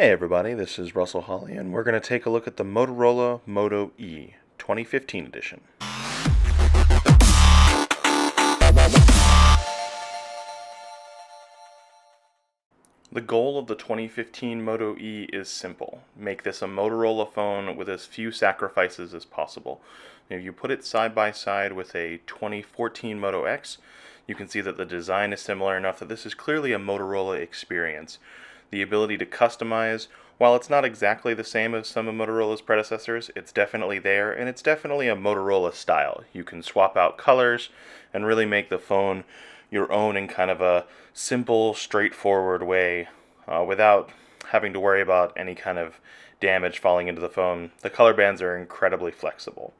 Hey everybody, this is Russell Holly, and we're going to take a look at the Motorola Moto E 2015 edition. The goal of the 2015 Moto E is simple. Make this a Motorola phone with as few sacrifices as possible. If you put it side by side with a 2014 Moto X, you can see that the design is similar enough that this is clearly a Motorola experience. The ability to customize, while it's not exactly the same as some of Motorola's predecessors, it's definitely there, and it's definitely a Motorola style. You can swap out colors and really make the phone your own in kind of a simple, straightforward way without having to worry about any kind of damage falling into the phone. The color bands are incredibly flexible.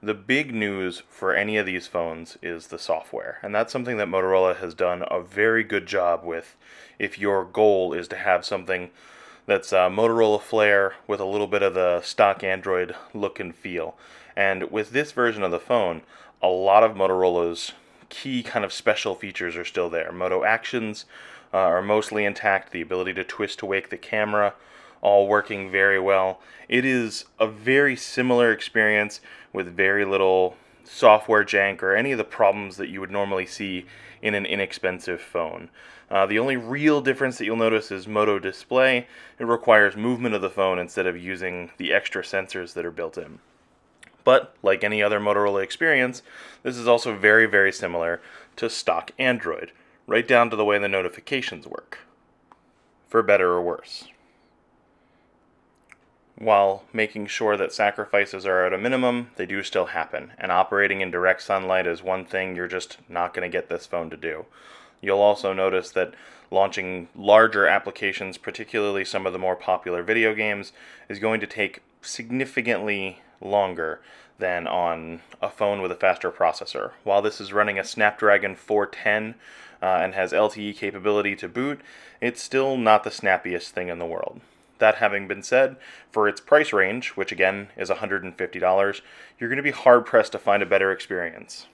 The big news for any of these phones is the software, and that's something that Motorola has done a very good job with if your goal is to have something that's Motorola flair with a little bit of the stock Android look and feel. And with this version of the phone, a lot of Motorola's key kind of special features are still there. Moto actions are mostly intact, the ability to twist to wake the camera, all working very well. It is a very similar experience with very little software jank or any of the problems that you would normally see in an inexpensive phone. The only real difference that you'll notice is Moto Display. It requires movement of the phone instead of using the extra sensors that are built in. But, like any other Motorola experience, this is also very, very similar to stock Android, right down to the way the notifications work, for better or worse, while making sure that sacrifices are at a minimum. They do still happen, and operating in direct sunlight is one thing you're just not going to get this phone to do. You'll also notice that launching larger applications, particularly some of the more popular video games, is going to take significantly longer than on a phone with a faster processor. While this is running a Snapdragon 410 and has LTE capability to boot, it's still not the snappiest thing in the world. That having been said, for its price range, which again is $150, you're going to be hard-pressed to find a better experience.